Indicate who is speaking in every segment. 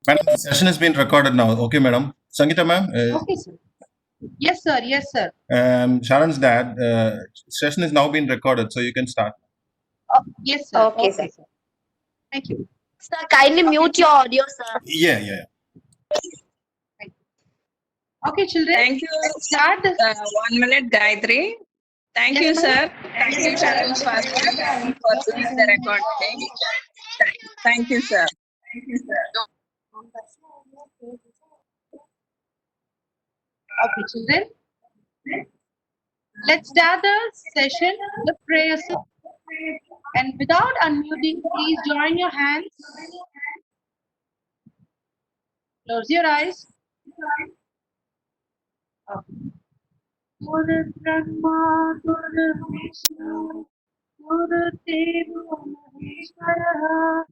Speaker 1: Madam, the session has been recorded now. Okay, madam. Sangeeta, ma'am.
Speaker 2: Okay, sir. Yes, sir. Yes, sir.
Speaker 1: Sharon's dad. Session is now being recorded, so you can start.
Speaker 2: Yes, sir.
Speaker 3: Okay, sir.
Speaker 2: sir. Thank you.
Speaker 3: Sir, kindly mute your audio, sir.
Speaker 1: Yeah.
Speaker 2: Okay, children.
Speaker 4: Thank you.
Speaker 2: Start the
Speaker 4: 1 minute, Gayatri. Thank
Speaker 2: Yes,
Speaker 4: you,
Speaker 2: ma'am.
Speaker 4: sir. Thank you, Sharon, for doing the recording. Thank you, sir.
Speaker 2: Okay, children. Let's start the session, the prayer session. And without unmuting, please join your hands. Close your eyes. Okay. Guru Brahma, Guru Vishnu, Guru Deva Maheshwara,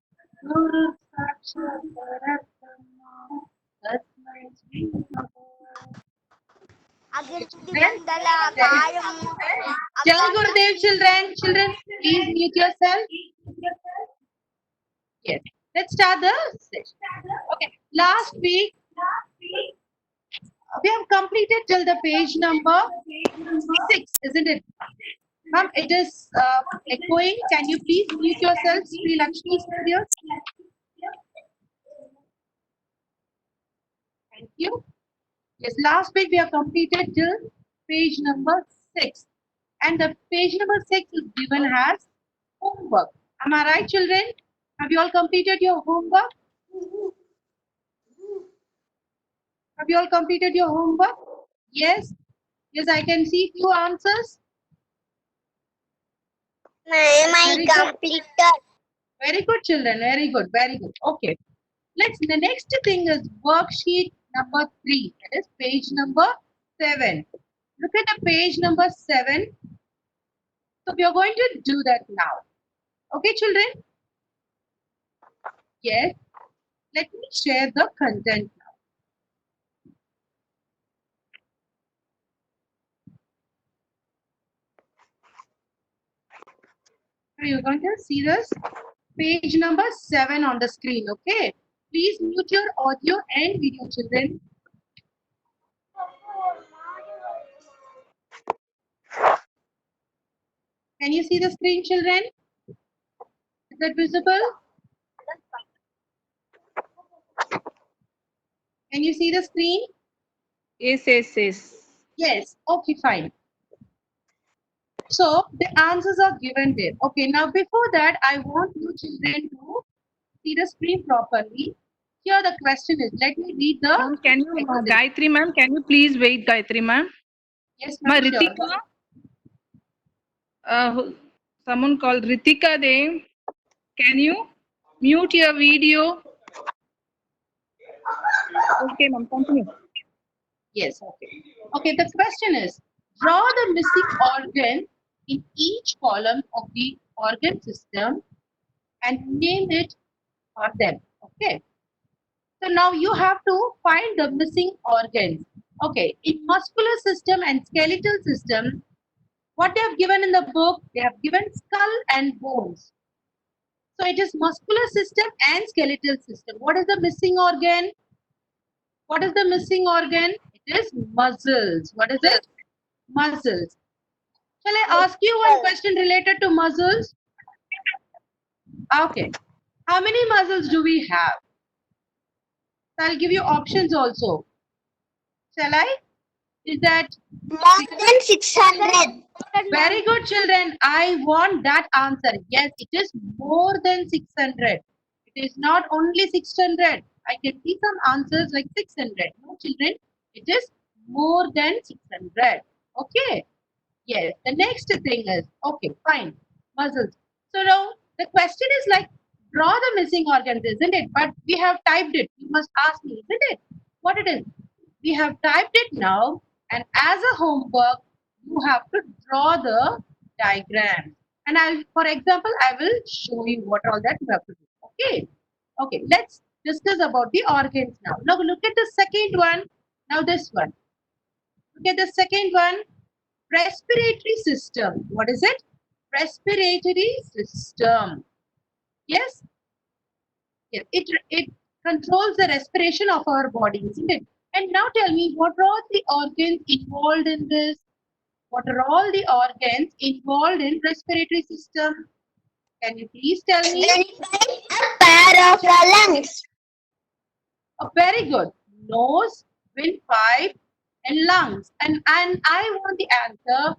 Speaker 2: Guru Sakshat Parabrahma, Tasmai Shri Namaha. Tell Gurudev, children, please mute yourself. Yes. Let's start the session. Okay. Last week, we have completed till the page number 6, isn't it? Ma'am, it is echoing. Can you please mute yourself, Sri Lakshmi Studios? Thank you. Yes, last week we have completed till page number 6. And the page number 6 is given as homework. Am I right, children? Have you all completed your homework? Have you all completed your homework? Yes. Yes, I can see few answers.
Speaker 3: Ma'am, I completed.
Speaker 2: Very good, children. Very good. Very good. Okay. The next thing is worksheet number 3. That is page number 7. Look at the page number 7. So we are going to do that now. Okay, children? Yes. Let me share the content now. So you're going to see this page number 7 on the screen. Okay. Please mute your audio and video, children. Can you see the screen, children? Is that visible? Can you see the screen?
Speaker 4: Yes.
Speaker 2: Yes. Okay, fine. So the answers are given there. Okay, now before that, I want you children to see the screen properly. Here the question is, let me read the...
Speaker 4: Ma'am, can you, Gayatri ma'am, can you please wait, Gayatri ma'am?
Speaker 2: Yes,
Speaker 4: Ma
Speaker 2: ma'am, sure.
Speaker 4: Ritika, someone called Ritika Dev. Can you mute your video? Okay, ma'am, continue.
Speaker 2: Yes, okay. Okay, the question is, draw the missing organ in each column of the organ system and name it for them. Okay. So now you have to find the missing organs. Okay, in muscular system and skeletal system, what they have given in the book, they have given skull and bones. So it is muscular system and skeletal system. What is the missing organ? What is the missing organ? It is muscles. What is it? Muscles. Shall I ask you one question related to muscles? Okay. How many muscles do we have? I'll give you options also. Shall I? Is that
Speaker 3: More than 600.
Speaker 2: very good, children? I want that answer. Yes, it is more than 600. It is not only 600. I can see some answers like 600. No, children, it is more than 600. Okay. Yes. The next thing is, okay, fine. Muscles. So now the question is like, draw the missing organs, isn't it? But we have typed it. You must ask me, isn't it? What it is? We have typed it now, and as a homework, you have to draw the diagram. And for example, I will show you what all that you have to do. Okay. Okay. Let's discuss about the organs now. Now look at the second one. Now this one. Look at the second one. Respiratory system. What is it? Respiratory system. Yes? Yes. It controls the respiration of our body, isn't it? And now tell me, what are the organs involved in this? What are all the organs involved in respiratory system? Can you please tell me?
Speaker 3: A pair of lungs.
Speaker 2: Oh, very good. Nose, windpipe, and lungs. And I want the answer.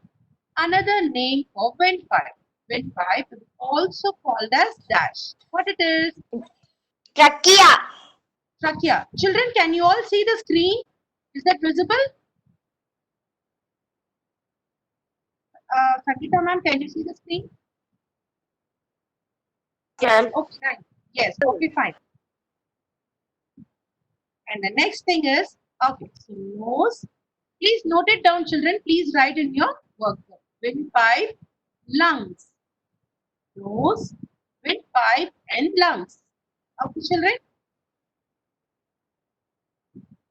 Speaker 2: Another name for windpipe. Windpipe is also called as dash. What it is?
Speaker 3: Trachea.
Speaker 2: Trachea. Children, can you all see the screen? Is that visible? Sakita ma'am, can you see the screen?
Speaker 3: Ma'am.
Speaker 2: Okay, fine. Yes, okay, fine. And the next thing is, okay, so nose. Please note it down, children. Please write in your workbook. Windpipe, lungs. Nose, windpipe, and lungs. Okay, children?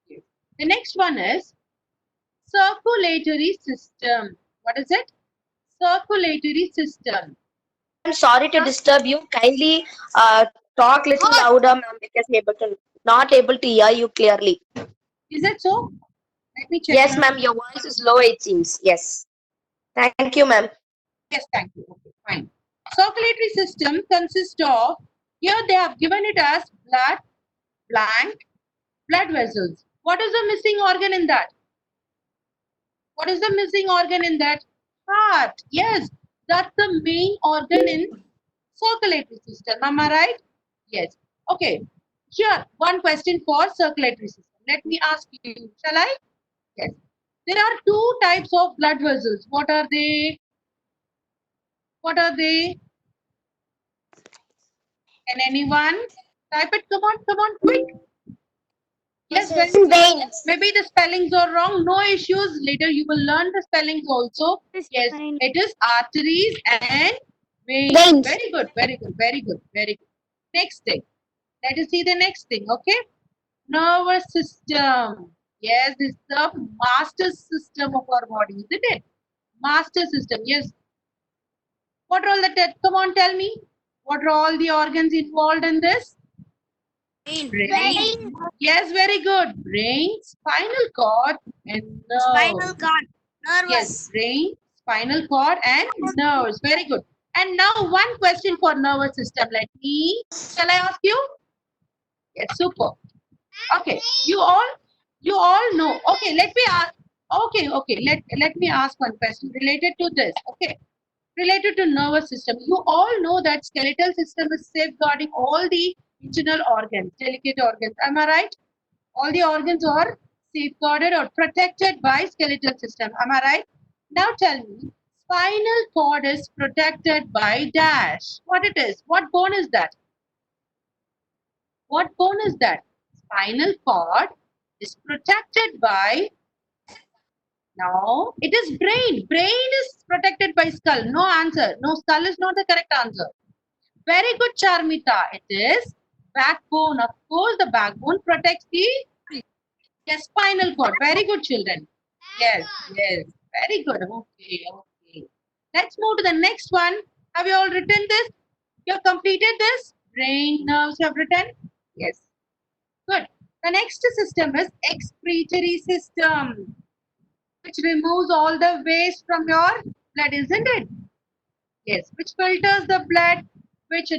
Speaker 2: Okay. The next one is circulatory system. What is it? Circulatory system.
Speaker 3: I'm sorry to disturb you. Kindly talk little louder, ma'am, because not able to hear you clearly.
Speaker 2: Is it so? Let me check.
Speaker 3: Yes,
Speaker 2: now.
Speaker 3: ma'am. Your voice is low. It seems. Yes. Thank you, ma'am.
Speaker 2: Yes, thank you. Okay, fine. Circulatory system consists of, here they have given it as blood, blank, blood vessels. What is the missing organ in that? What is the missing organ in that? Heart. Yes, that's the main organ in circulatory system. Am I right? Yes. Okay. Here, one question for circulatory system. Let me ask you, shall I? Yes. There are two types of blood vessels. What are they? What are they? Can anyone type it? Come on, quick. Yes,
Speaker 3: Veins.
Speaker 2: maybe the spellings are wrong. No issues. Later you will learn the spellings also. Yes, it is arteries and veins.
Speaker 3: Veins.
Speaker 2: Very good, very good, very good, very good. Next thing. Let us see the next thing, okay? Nervous system. Yes, this is the master system of our body, isn't it? Master system, yes. What are all the, come on, tell me. What are all the organs involved in this? Brain. Yes, very good. Brain, spinal cord, and nerves.
Speaker 3: cord.
Speaker 2: Yes, brain, spinal cord, and nerves. Very good. And now one question for nervous system. Shall I ask you? Yes, super. Okay, you all know. Okay, let me ask. Okay. Let me ask one question related to this. Okay, related to nervous system. You all know that skeletal system is safeguarding all the internal organs, delicate organs. Am I right? All the organs are safeguarded or protected by skeletal system. Am I right? Now tell me, spinal cord is protected by dash. What it is? What bone is that? What bone is that? Spinal cord is protected by, no, it is brain. Brain is protected by skull. No answer. No, skull is not the correct answer. Very good, Charmita. It is backbone. Of course, the backbone protects the, yes, spinal cord. Very good, children. Yes. Very good. Okay. Let's move to the next one. Have you all written this? You have completed this? Brain, nerves, you have written? Yes. Good. The next system is excretory system, which removes all the waste from your blood, isn't it? Yes. Which filters the blood, which,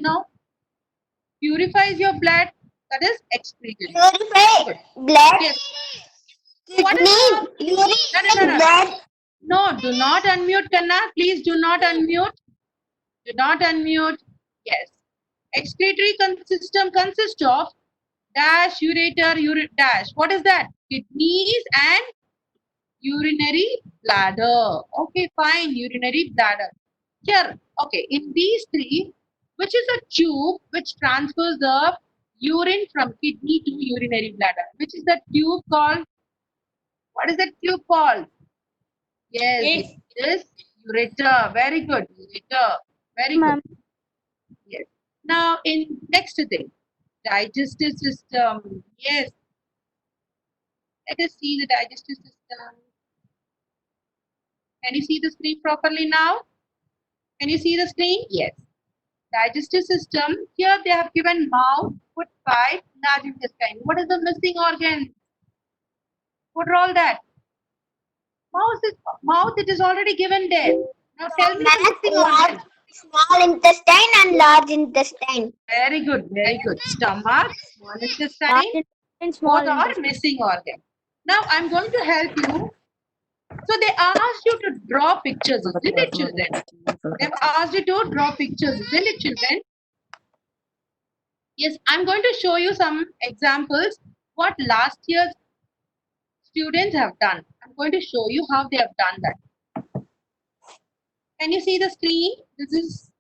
Speaker 2: purifies your blood. That is excretory.
Speaker 3: Purify blood.
Speaker 2: Yes. What is the,
Speaker 3: Blood.
Speaker 2: no, do not unmute, Kanna. Please do not unmute. Do not unmute. Yes. Excretory system consists of dash, ureter, dash. What is that? Kidneys and urinary bladder. Okay, fine. Urinary bladder. Here, okay, in these three, which is a tube which transfers the urine from kidney to urinary bladder? Which is the tube called? What is that tube called? Yes, it is ureter. Very good. Ureter. Very good. Yes. Now, in next thing, digestive system. Yes. Let us see the digestive system. Can you see the screen properly now? Can you see the screen? Yes. Digestive system. Here they have given mouth, foot, pipe, large intestine. What is the missing organ? What are all that? Mouth. It is already given there. Now tell me the missing organ.
Speaker 5: Small intestine and large intestine.
Speaker 2: Very good. Very good. Stomach, small intestine.
Speaker 5: Large intestine, small
Speaker 2: Both are
Speaker 5: intestine.
Speaker 2: missing organ. Now I'm going to help you. So they asked you to draw pictures, isn't it, children? They've asked you to draw pictures, isn't it, children? Yes, I'm going to show you some examples what last year's students have done. I'm going to show you how they have done that. Can you see the screen? This is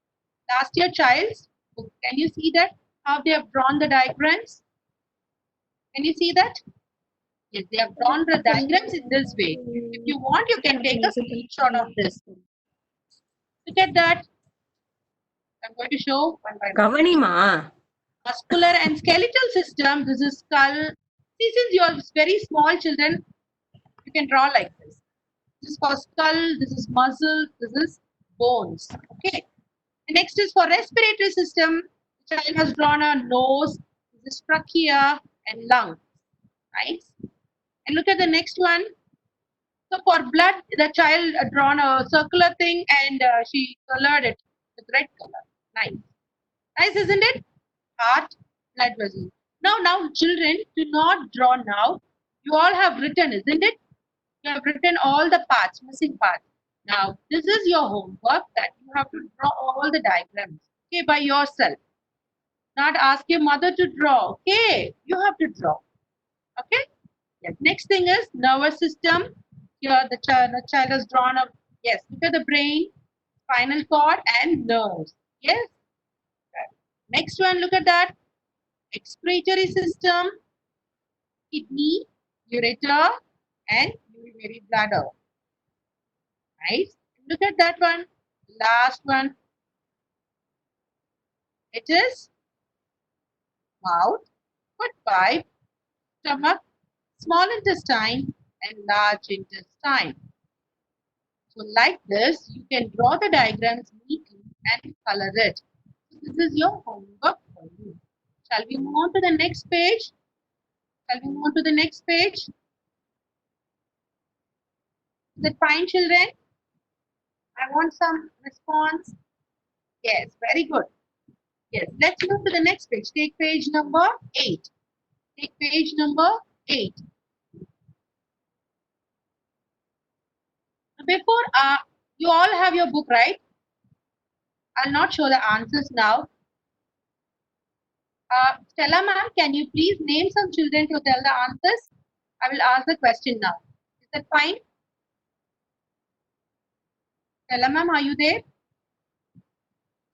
Speaker 2: last year child's book. Can you see that? How they have drawn the diagrams? Can you see that? Yes, they have drawn the diagrams in this way. If you want, you can take a screenshot of this. Look at that. I'm going to show one by one.
Speaker 6: Kavanima.
Speaker 2: Muscular and skeletal system. This is skull. See, since you are very small children, you can draw like this. This is for skull. This is muscle. This is bones. Okay. The next is for respiratory system. The child has drawn a nose. This is trachea and lung. Nice. And look at the next one. So for blood, the child drawn a circular thing and she colored it with red color. Nice. Nice, isn't it? Heart, blood vessel. Now, children, do not draw now. You all have written, isn't it? You have written all the parts, missing parts. Now, this is your homework that you have to draw all the diagrams, okay, by yourself. Not ask your mother to draw, okay? You have to draw, okay? Yes. Next thing is nervous system. Here, the child has drawn a, yes, look at the brain, spinal cord, and nerves. Yes. Next one, look at that. Excretory system, kidney, ureter, and urinary bladder. Nice. Look at that one. Last one. It is mouth, foot pipe, stomach, small intestine, and large intestine. So like this, you can draw the diagrams neatly and color it. This is your homework for you. Shall we move on to the next page? Shall we move on to the next page? Is it fine, children? I want some response. Yes, very good. Yes, let's move to the next page. Take page number 8. Take page number 8. Before, you all have your book, right? I'll not show the answers now. Stella ma'am, can you please name some children to tell the answers? I will ask the question now. Is that fine? Stella ma'am, are you there?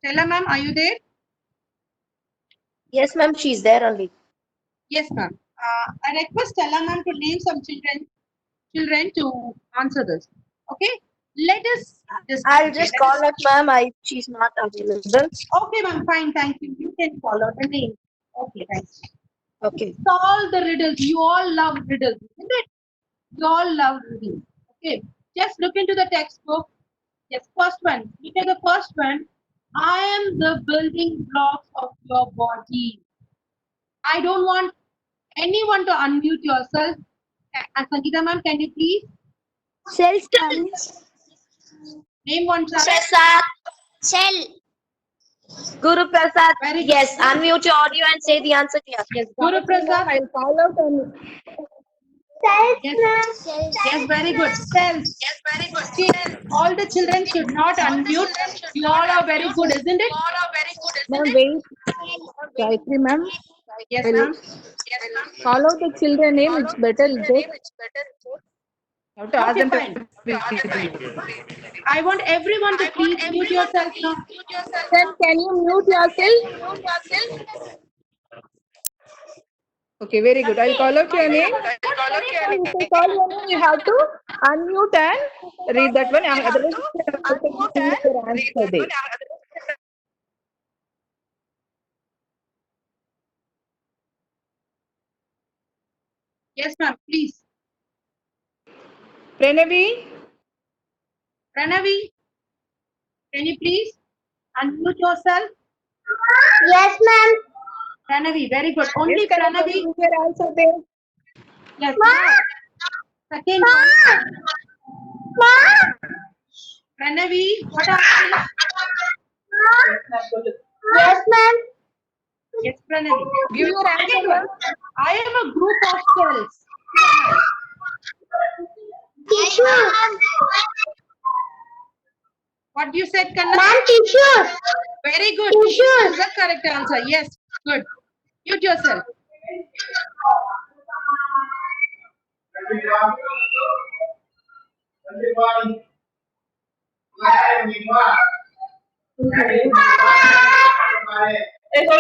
Speaker 2: Stella ma'am, are you there?
Speaker 3: Yes, ma'am, she's there only.
Speaker 2: Yes, ma'am. I request Stella ma'am to name some children to answer this. Okay? Let us discuss.
Speaker 3: I'll just call her, ma'am. She's not available.
Speaker 2: Okay, ma'am. Fine. Thank you. You can follow the name. Okay, thanks.
Speaker 3: Okay.
Speaker 2: Solve the riddles. You all love riddles, isn't it? You all love riddles. Okay. Just look into the textbook. Yes, first one. Look at the first one. I am the building blocks of your body. I don't want anyone to unmute yourself. Sangeeta ma'am, can you please
Speaker 5: Cells.
Speaker 2: name one child?
Speaker 5: Cell.
Speaker 3: Guru Prasad.
Speaker 2: Very good.
Speaker 3: Yes, unmute your audio and say the answer clear.
Speaker 2: Yes, Guru Prasad.
Speaker 4: I'll call out on
Speaker 5: Cells,
Speaker 2: Yes.
Speaker 5: ma'am.
Speaker 2: Yes, very good. Cells. Yes, very good. See, all the children should not unmute. You all are very good, isn't it?
Speaker 4: Ma'am, wait. Gayatri ma'am,
Speaker 2: Yes,
Speaker 4: Well,
Speaker 2: ma'am.
Speaker 4: call out the children name. It's better. You have to ask
Speaker 2: Okay,
Speaker 4: them
Speaker 2: fine.
Speaker 4: to.
Speaker 2: I want everyone to please mute yourself now.
Speaker 4: Then can you mute yourself? Okay, very good. I'll call out your name. If I call your name, you have to unmute and read that one. Otherwise, you have to your answer there.
Speaker 2: Yes, ma'am, please.
Speaker 4: Pranavi,
Speaker 2: Pranavi, can you please unmute yourself?
Speaker 5: Yes, ma'am.
Speaker 2: Pranavi, very good. Only
Speaker 4: Yes, Kanna,
Speaker 2: Pranavi.
Speaker 4: is your answer there?
Speaker 2: Yes. Now, second one. Pranavi, what answer?
Speaker 5: Yes, ma'am.
Speaker 2: Yes, Pranavi.
Speaker 4: Give your answer,
Speaker 2: Second
Speaker 4: ma'am.
Speaker 2: one. I am a group of cells. Who am I?
Speaker 5: Tissue.
Speaker 2: What you said, Kanna?
Speaker 5: Ma'am, tissue.
Speaker 2: Very good.
Speaker 5: Tissues.
Speaker 2: This is the correct answer. Yes, good. Mute yourself.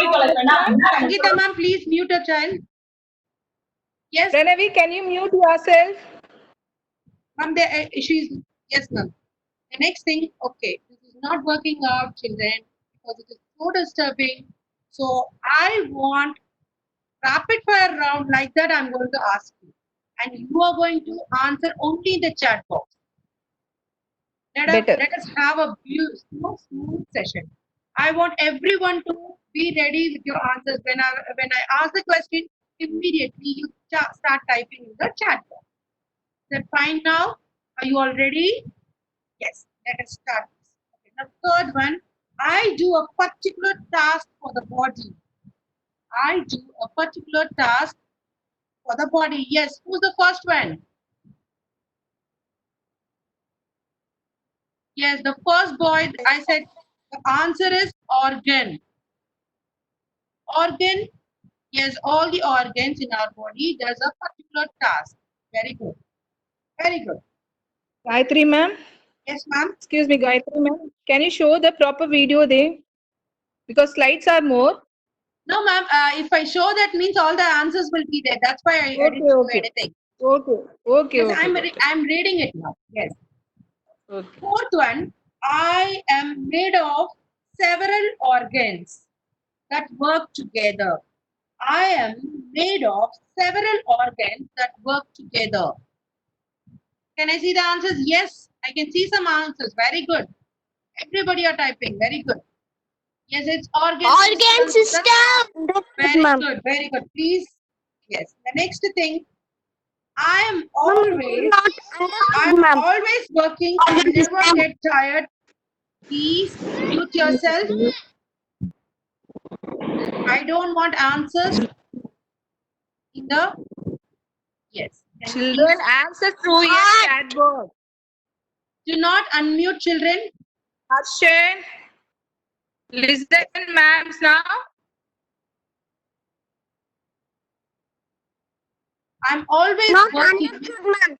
Speaker 2: Sangeeta ma'am, please mute a child. Yes,
Speaker 4: Pranavi, can you mute yourself?
Speaker 2: ma'am, she's, yes, ma'am. The next thing, okay, this is not working out, children, because it is so disturbing. So I want rapid fire round like that I'm going to ask you. And you are going to answer only in the chat box.
Speaker 4: Better.
Speaker 2: Let us have a smooth session. I want everyone to be ready with your answers. When I ask the question, immediately you start typing in the chat box. Is that fine now? Are you all ready? Yes, let us start. Okay, the third one, I do a particular task for the body. I do a particular task for the body. Yes, who's the first one? Yes, the first boy, I said the answer is organ. Organ, yes, all the organs in our body does a particular task. Very good. Very good.
Speaker 4: Gayatri, ma'am.
Speaker 2: Yes, ma'am.
Speaker 4: Excuse me, Gayatri, ma'am. Can you show the proper video there? Because slides are more.
Speaker 2: No, ma'am. If I show that means all the answers will be there. That's why I didn't show
Speaker 4: Okay.
Speaker 2: anything.
Speaker 4: Okay.
Speaker 2: Yes,
Speaker 4: Okay.
Speaker 2: I'm reading it now. Yes.
Speaker 4: Okay.
Speaker 2: Fourth one, I am made of several organs that work together. I am made of several organs that work together. Can I see the answers? Yes, I can see some answers. Very good. Everybody are typing. Very good. Yes, it's organ
Speaker 5: system.
Speaker 2: Very good. Very good. Please. Yes. The next thing, I am always working. I never get tired. Please mute yourself. I don't want answers in the yes. Can you
Speaker 4: Children,
Speaker 2: please
Speaker 4: answer through your chat box.
Speaker 2: do not unmute children.
Speaker 4: Harshan, listen, ma'ams, now.
Speaker 2: I'm always
Speaker 5: Not
Speaker 2: working.
Speaker 5: understood, ma'am.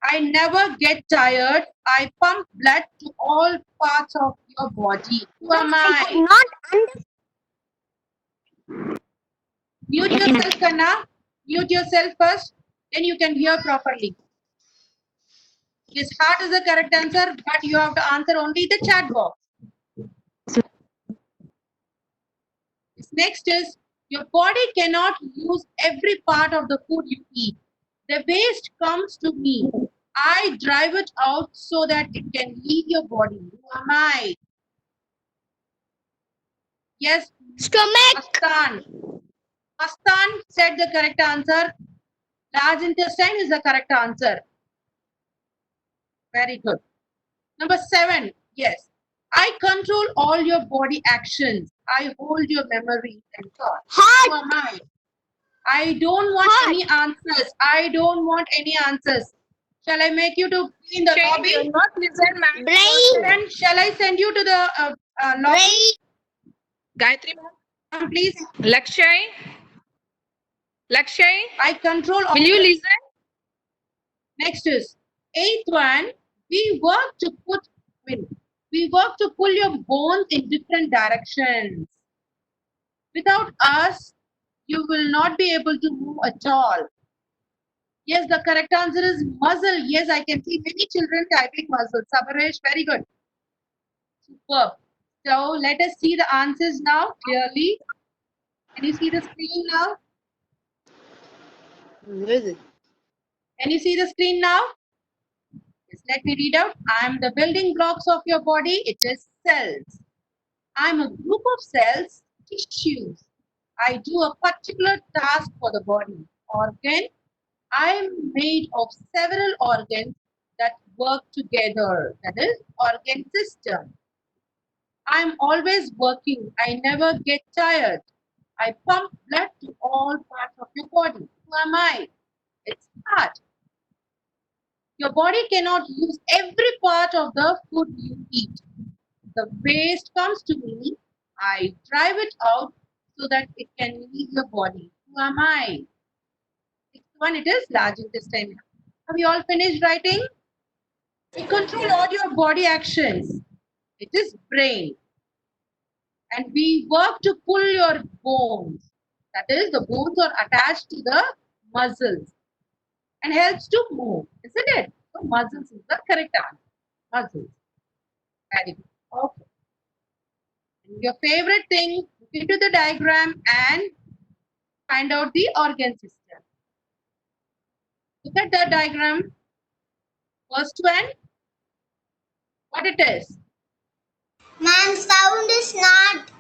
Speaker 2: I never get tired. I pump blood to all parts of your body. Who am
Speaker 5: I could
Speaker 2: I?
Speaker 5: not understand.
Speaker 2: Mute yourself, Kanna. Mute yourself first. Then you can hear properly. Yes, heart is the correct answer, but you have to answer only the chat box. Next is, your body cannot use every part of the food you eat. The waste comes to me. I drive it out so that it can leave your body. Who am I? Yes,
Speaker 5: Stomach.
Speaker 2: Astan. Astan said the correct answer. Large intestine is the correct answer. Very good. Number 7. Yes. I control all your body actions. I hold your memory and thoughts. Who
Speaker 5: Heart.
Speaker 2: am I? I don't want any answers. I don't want any answers. Shall I make you to be in the
Speaker 4: Shane,
Speaker 2: lobby?
Speaker 4: you're not listen, ma'am.
Speaker 5: Brain.
Speaker 2: Then shall I send you to the lobby?
Speaker 5: Brain.
Speaker 4: Gayatri, ma'am.
Speaker 2: Please.
Speaker 4: Lakshay.
Speaker 2: I control all.
Speaker 4: Will you listen?
Speaker 2: Next is 8th one. We work to pull your bones in different directions. Without us, you will not be able to move at all. Yes, the correct answer is muscle. Yes, I can see many children typing muscle. Sabaresh, very good. Superb. So let us see the answers now clearly. Can you see the screen now? Can you see the screen now? Yes, let me read out. I am the building blocks of your body. It is cells. I'm a group of cells, tissues. I do a particular task for the body. Organ, I'm made of several organs that work together. That is organ system. I'm always working. I never get tired. I pump blood to all parts of your body. Who am I? It's heart. Your body cannot use every part of the food you eat. The waste comes to me. I drive it out so that it can leave your body. Who am I? Sixth one, it is large intestine. Have you all finished writing? We control all your body actions. It is brain. And we work to pull your bones. That is, the bones are attached to the muscles and helps to move, isn't it? So muscles is the correct answer. Muscles. Very good. Okay. And your favorite thing, look into the diagram and find out the organ system. Look at the diagram. First one, what it is?
Speaker 5: Ma'am, sound is not.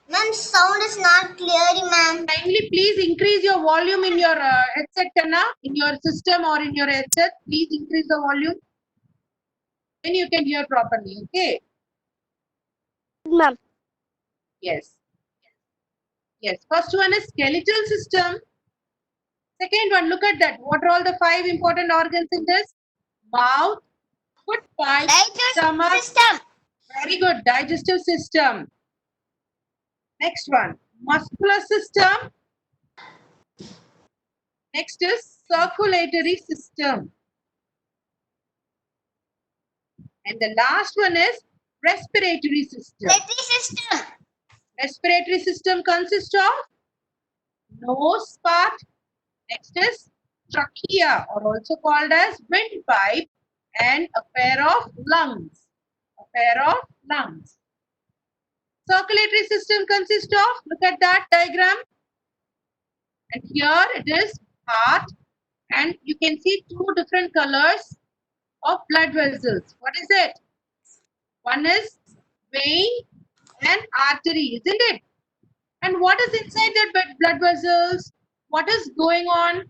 Speaker 5: Ma'am, sound is not clear, ma'am.
Speaker 2: Kindly please increase your volume in your headset, Kanna, in your system or in your headset. Please increase the volume. Then you can hear properly, okay?
Speaker 5: Ma'am.
Speaker 2: Yes. Yes. First one is skeletal system. Second one, look at that. What are all the 5 important organs in this? Mouth, foot, pipe, stomach.
Speaker 5: System.
Speaker 2: Very good. Digestive system. Next one, muscular system. Next is circulatory system. And the last one is respiratory system.
Speaker 5: System.
Speaker 2: Respiratory system consists of nose part. Next is trachea, or also called as windpipe, and a pair of lungs. A pair of lungs. Circulatory system consists of, look at that diagram. And here it is heart, and you can see 2 different colors of blood vessels. What is it? One is vein and artery, isn't it? And what is inside that blood vessels? What is going on?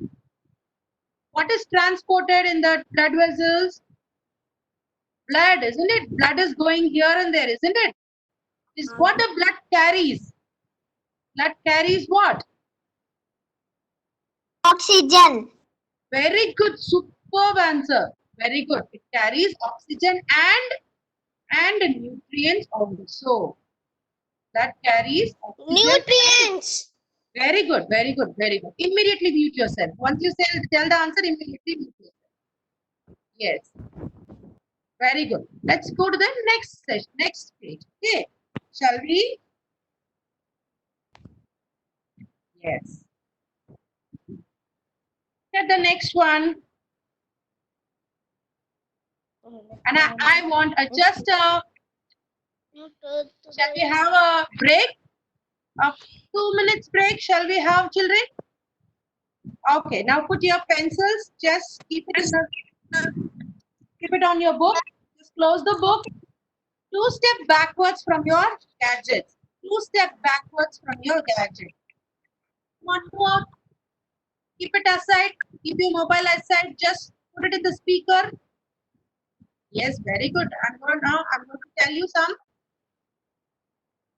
Speaker 2: What is transported in the blood vessels? Blood, isn't it? Blood is going here and there, isn't it? Is what the blood carries. Blood carries what?
Speaker 5: Oxygen.
Speaker 2: Very good, superb answer. Very good. It carries oxygen and nutrients also. That carries oxygen.
Speaker 5: Nutrients.
Speaker 2: Very good, very good, very good. Immediately mute yourself. Once you tell the answer, immediately mute yourself. Yes. Very good. Let's go to the next session, next page. Okay. Shall we? Yes. Get the next one. And I want just a, shall we have a break? A 2 minutes break, shall we have, children? Okay, now put your pencils, just keep it on your book. Just close the book. 2 step backwards from your gadgets. 2 step backwards from your gadget. One more. Keep it aside. Keep your mobile aside. Just put it in the speaker. Yes, very good. I'm going to tell you some.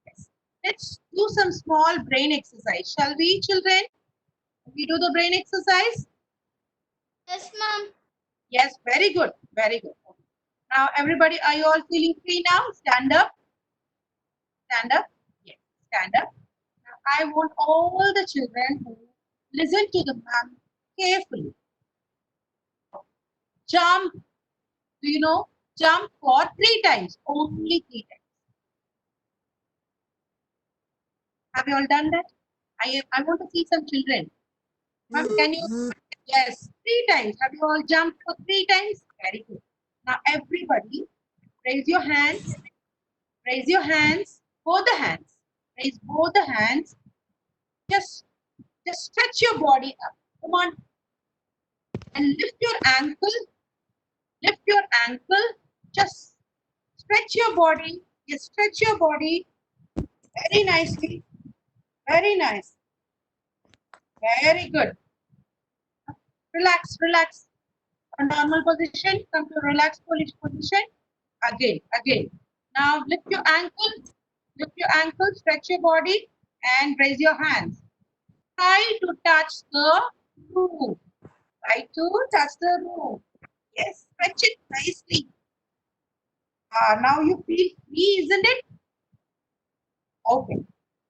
Speaker 2: Yes. Let's do some small brain exercise. Shall we, children? We do the brain exercise?
Speaker 5: Yes, ma'am.
Speaker 2: Yes, very good. Very good. Now, everybody, are you all feeling free now? Stand up. Stand up. Yes, stand up. Now, I want all the children who listen to the ma'am carefully. Jump. Do you know? Jump for 3 times. Only 3 times. Have you all done that? I want to see some children. Can you? Yes, 3 times. Have you all jumped for 3 times? Very good. Now everybody, raise your hands. Raise your hands. Both the hands. Raise both the hands. Just stretch your body up. Come on. And lift your ankle. Lift your ankle. Just stretch your body. Yes, stretch your body very nicely. Very nice. Very good. Relax, relax. A normal position. Come to relaxed position. Again. Now lift your ankle. Lift your ankle. Stretch your body and raise your hands. Try to touch the roof. Try to touch the roof. Yes, stretch it nicely. Now you feel free, isn't it? Okay.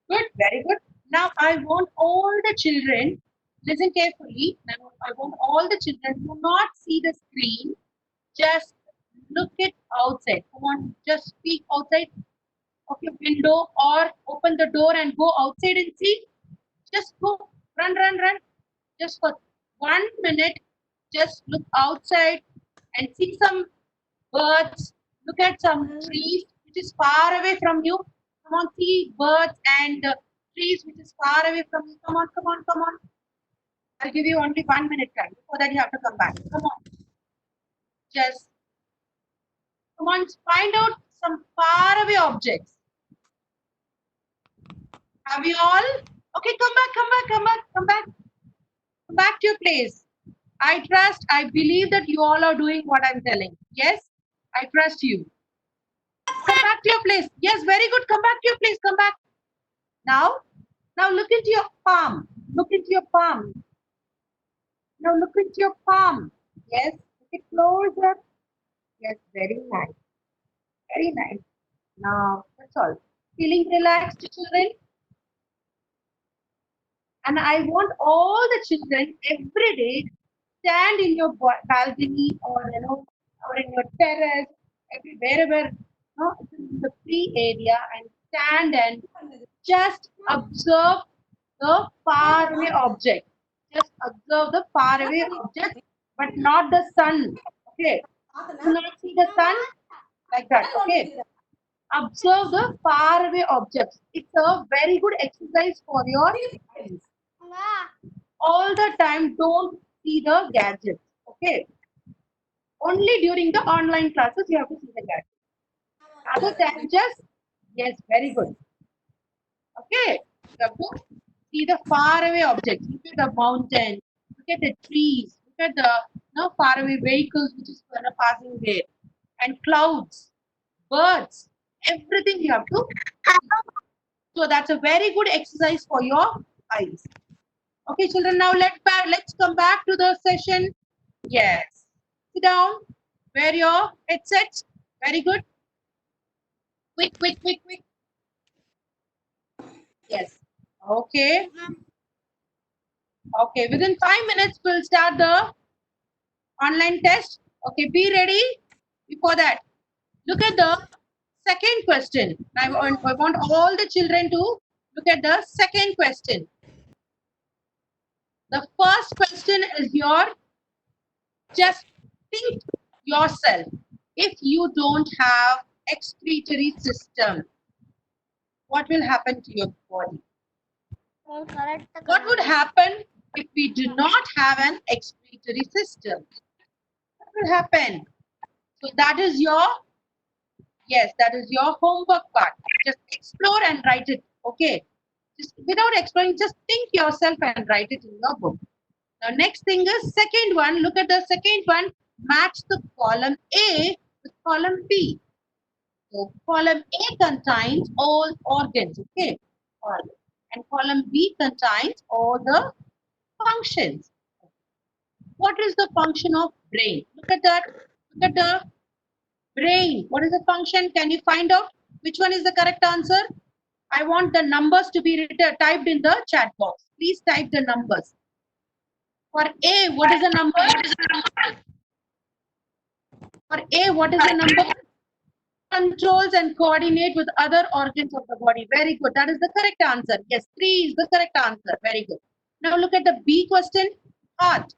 Speaker 2: Good, very good. Now I want all the children, listen carefully. Now I want all the children to not see the screen. Just look it outside. Come on, just speak outside of your window or open the door and go outside and see. Just go, run. Just for 1 minute, just look outside and see some birds. Look at some trees which is far away from you. Come on, see birds and trees which is far away from you. Come on. I'll give you only 1 minute time. Before that, you have to come back. Come on. Just come on, find out some far away objects. Have you all? Okay, come back. Come back to your place. I trust, I believe that you all are doing what I'm telling. Yes, I trust you. Come back to your place. Yes, very good. Come back to your place. Come back. Now look into your palm. Look into your palm. Now look into your palm. Yes, look it closer. Yes, very nice. Very nice. Now, that's all. Feeling relaxed, children? And I want all the children every day stand in your balcony or or in your terrace, wherever it's in the free area, and stand and just observe the far away object. Just observe the far away object, but not the sun. Okay. Do not see the sun like that. Okay. Observe the far away objects. It's a very good exercise for your eyes. All the time, don't see the gadgets. Okay. Only during the online classes you have to see the gadgets. Other than just, yes, very good. Okay. You have to see the far away objects. Look at the mountain. Look at the trees. Look at the far away vehicles which is passing there. And clouds, birds, everything you have to see. So that's a very good exercise for your eyes. Okay, children, now let's come back to the session. Yes. Sit down. Wear your headsets. Very good. Quick. Yes. Okay. Okay, within 5 minutes, we'll start the online test. Okay, be ready. Before that, look at the second question. I want all the children to look at the second question. The first question is just think yourself. If you don't have excretory system, what will happen to your body? What would happen if we do not have an excretory system? What will happen? So that is your homework part. Just explore and write it. Okay. Just without exploring, just think yourself and write it in your book. Now, next thing is second one. Look at the second one. Match the column A with column B. So column A contains all organs. Okay. And column B contains all the functions. What is the function of brain? Look at that. Look at the brain. What is the function? Can you find out which one is the correct answer? I want the numbers to be typed in the chat box. Please type the numbers. For A, what is the number? For A, what is the number? Controls and coordinate with other organs of the body. Very good. That is the correct answer. Yes, 3 is the correct answer. Very good. Now look at the B question. Heart.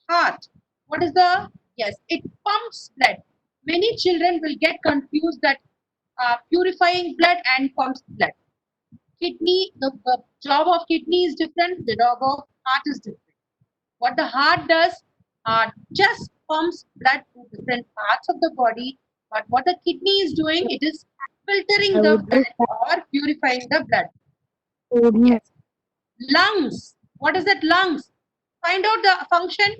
Speaker 2: Heart. What is the? Yes, it pumps blood. Many children will get confused that purifying blood and pumps blood. Kidney, the job of kidney is different. The job of heart is different. What the heart does, just pumps blood to different parts of the body But what the kidney is doing, it is filtering the blood or purifying the blood. Yes. Lungs. What is that lungs? Find out the function.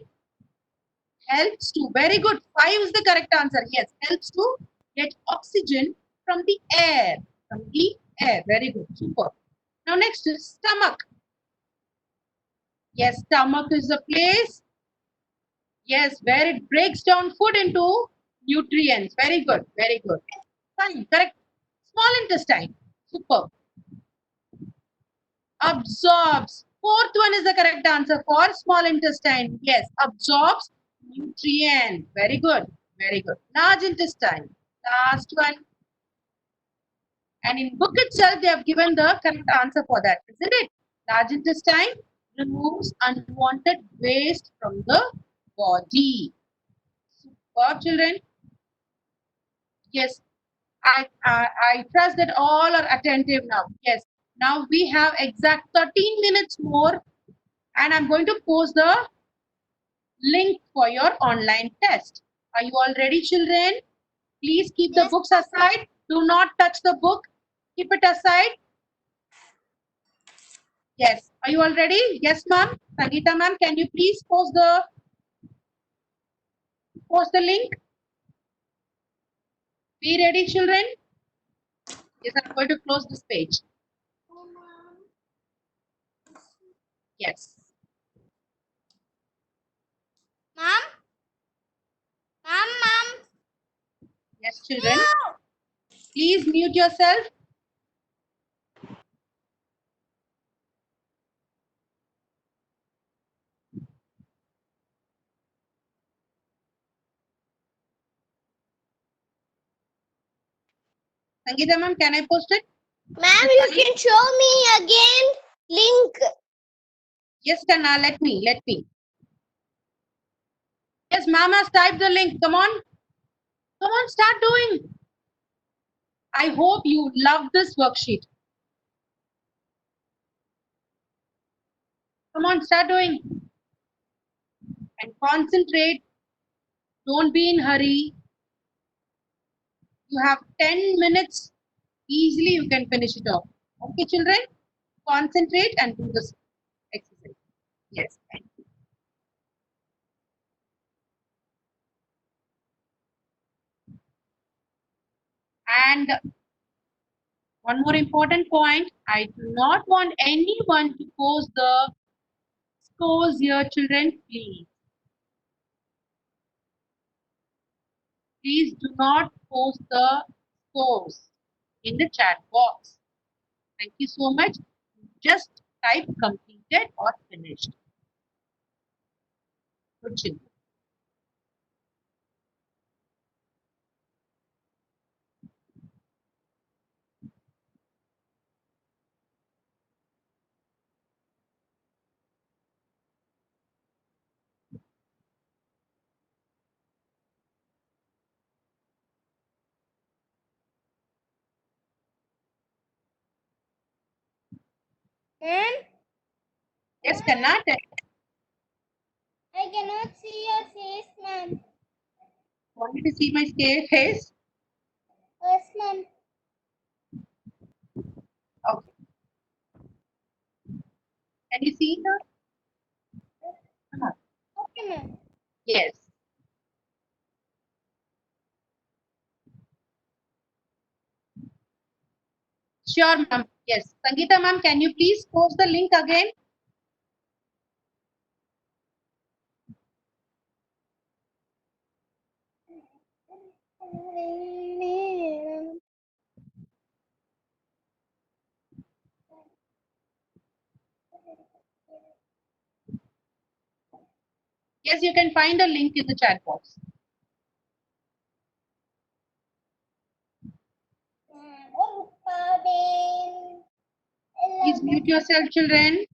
Speaker 2: Helps to. Very good. 5 is the correct answer. Yes. Helps to get oxygen from the air. From the air. Very good. Super. Now next is stomach. Yes, stomach is the place. Yes, where it breaks down food into nutrients. Very good. Very good. Fine. Correct. Small intestine. Super. Absorbs. Fourth one is the correct answer for small intestine. Yes, absorbs nutrient. Very good. Very good. Large intestine. Last one. And in book itself, they have given the correct answer for that, isn't it? Large intestine removes unwanted waste from the body. Super, children. Yes, I trust that all are attentive now. Yes. Now we have exact 13 minutes more, and I'm going to post the link for your online test. Are you all ready, children? Please keep the books aside. Do not touch the book. Keep it aside. Yes. Are you all ready? Yes, ma'am. Sangeeta ma'am, can you please post the link? Be ready, children. Yes, I'm going to close this page. Yes.
Speaker 5: Mom? Mom?
Speaker 2: Yes, children. Please mute yourself. Sangeeta ma'am, can I post it?
Speaker 5: Ma'am, you can show me again link.
Speaker 2: Yes, Kanna, let me. Yes, ma'am has typed the link. Come on. Come on, start doing. I hope you love this worksheet. Come on, start doing. And concentrate. Don't be in hurry. You have 10 minutes. Easily you can finish it off. Okay, children? Concentrate and do this exercise. Yes, thank you. And one more important point, I do not want anyone to post the scores here, children, please. Please do not post the scores in the chat box. Thank you so much. Just type completed or finished. Good children.
Speaker 5: Ma'am,
Speaker 2: Yes, Karnataka.
Speaker 5: I cannot see your face, ma'am.
Speaker 2: Want to see my face?
Speaker 5: Yes, ma'am.
Speaker 2: Okay. Can you see her?
Speaker 5: Okay, ma'am.
Speaker 2: Yes. Sure, ma'am. Yes. Sangeeta ma'am, can you please post the link again? Yes, you can find the link in the chat box. Please mute yourself, children.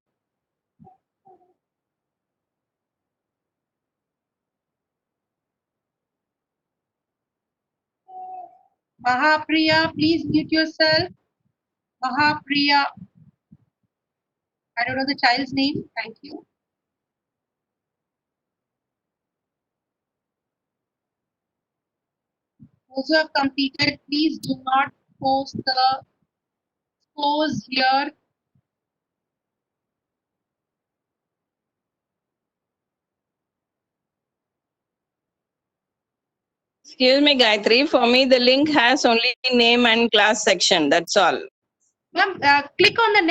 Speaker 2: Mahapriya, please mute yourself. Mahapriya. I don't know the child's name. Thank you. Those who have completed, please do not post the scores here.
Speaker 6: Excuse me, Gayatri. For me, the link has only name and class section. That's all.
Speaker 2: Ma'am, click on the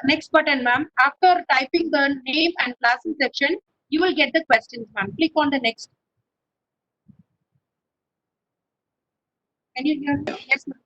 Speaker 2: next button, ma'am. After typing the name and classes section, you will get the questions, ma'am. Click on the next. Can you hear me? Yes, ma'am.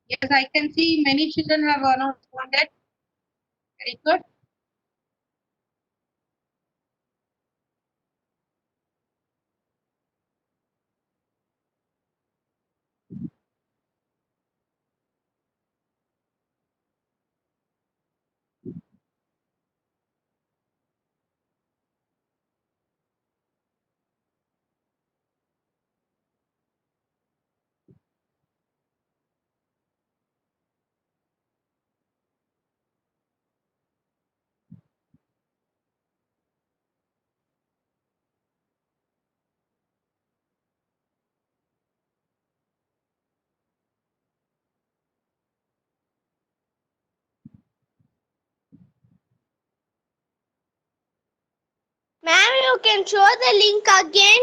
Speaker 2: Yes, I can see many children have not responded. Very good.
Speaker 5: Ma'am, you can show the link again.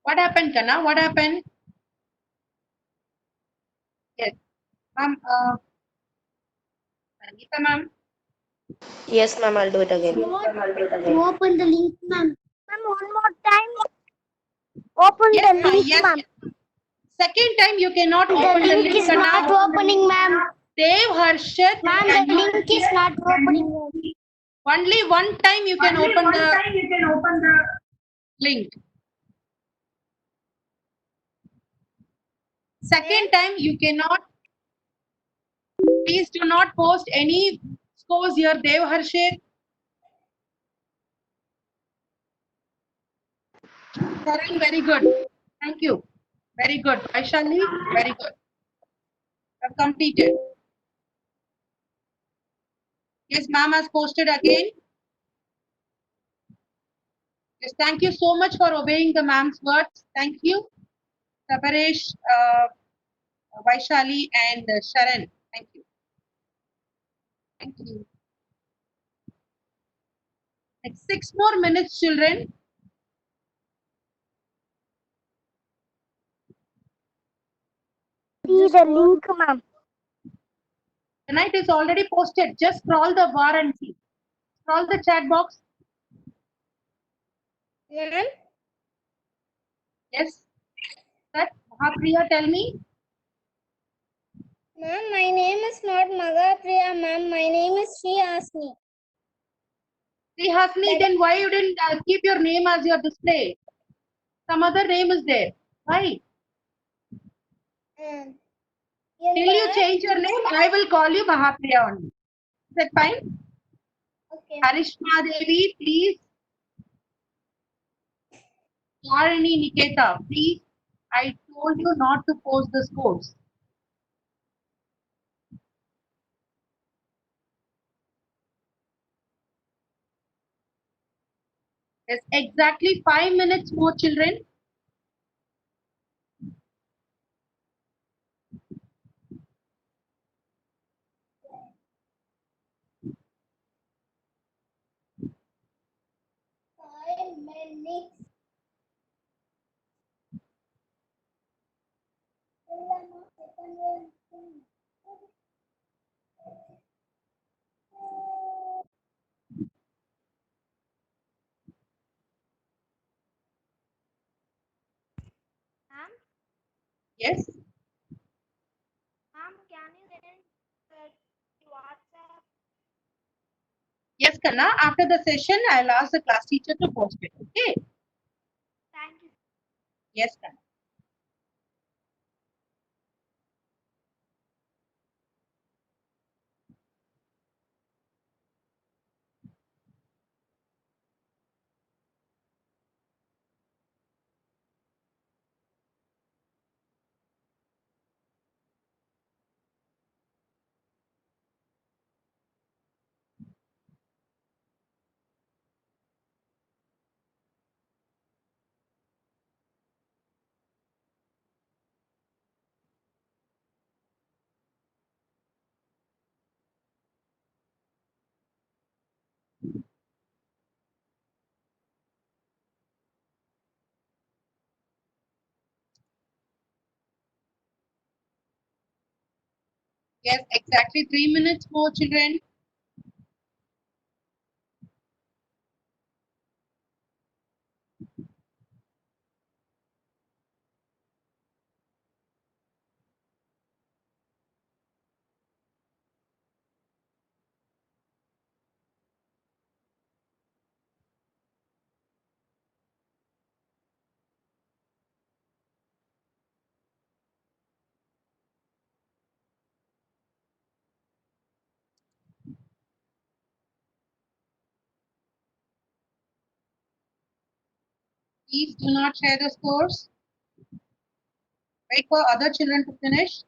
Speaker 2: What happened, Kana? What happened? Yes, ma'am. Sangeeta, ma'am.
Speaker 3: Yes, ma'am, I'll do it again.
Speaker 5: Open the link, ma'am. Ma'am, one more time. Open
Speaker 2: Yes,
Speaker 5: the
Speaker 2: ma'am.
Speaker 5: link,
Speaker 2: Yes.
Speaker 5: ma'am.
Speaker 2: Second time you cannot
Speaker 5: The
Speaker 2: open the
Speaker 5: link
Speaker 2: link,
Speaker 5: is not
Speaker 2: Kana.
Speaker 5: opening, ma'am.
Speaker 2: Dev Harshit,
Speaker 5: Ma'am,
Speaker 2: can
Speaker 5: the
Speaker 2: you-
Speaker 5: link is not opening.
Speaker 2: only one time you can open the link. Second time you cannot. Please do not post any scores here, Dev Harshit. Karan, very good. Thank you. Very good. Vaishali, very good. Have completed. Yes, ma'am has posted again. Yes, thank you so much for obeying the ma'am's words. Thank you. Tabaresh, Vaishali, and Sharan. Thank you. Thank you. Next 6 more minutes, children.
Speaker 5: See the link, ma'am.
Speaker 2: Tonight is already posted. Just scroll the bar and see. Scroll the chat box.
Speaker 5: Ma'am,
Speaker 2: Yes. That Mahapriya, tell me.
Speaker 5: ma'am, my name is not Magapriya, ma'am. My name is Sri Asmi.
Speaker 2: See, Hasni, then why you didn't keep your name as your display? Some other name is there. Why? Till you change your name, I will call you Mahapriya only. Is that fine?
Speaker 5: Okay.
Speaker 2: Harishma Devi, please. Tarini Niketa, please. I told you not to post the scores. There's exactly 5 minutes more, children.
Speaker 5: Ma'am,
Speaker 2: Yes.
Speaker 5: ma'am, can you send WhatsApp?
Speaker 2: Yes, Kanna. After the session, I'll ask the class teacher to post it. Okay.
Speaker 5: Thank you.
Speaker 2: Yes, Kanna. Yes, exactly 3 minutes more, children. Please do not share the scores. Wait for other children to finish.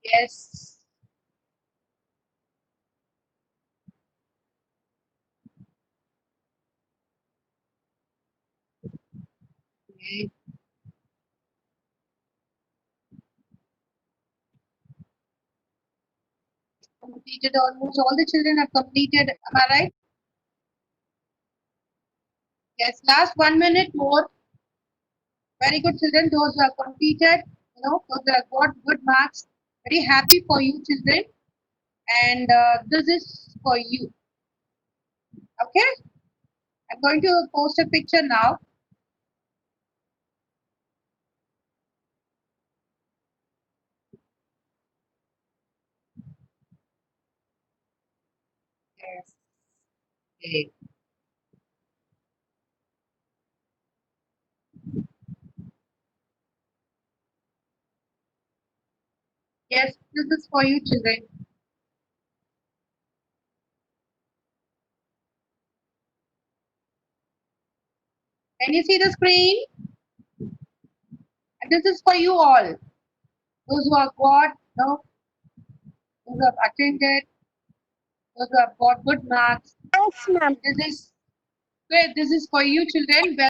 Speaker 2: Yes. Okay. Completed, almost all the children have completed. Am I right? Yes, last 1 minute more. Very good, children. Those who have completed, those who have got good marks. Very happy for you, children. And this is for you. Okay? I'm going to post a picture now. Yes. Okay. Yes, this is for you, children. Can you see the screen? And this is for you all. Those who have got, those who have attended, those who have got good marks.
Speaker 5: Thanks, ma'am.
Speaker 2: This is great. This is for you, children.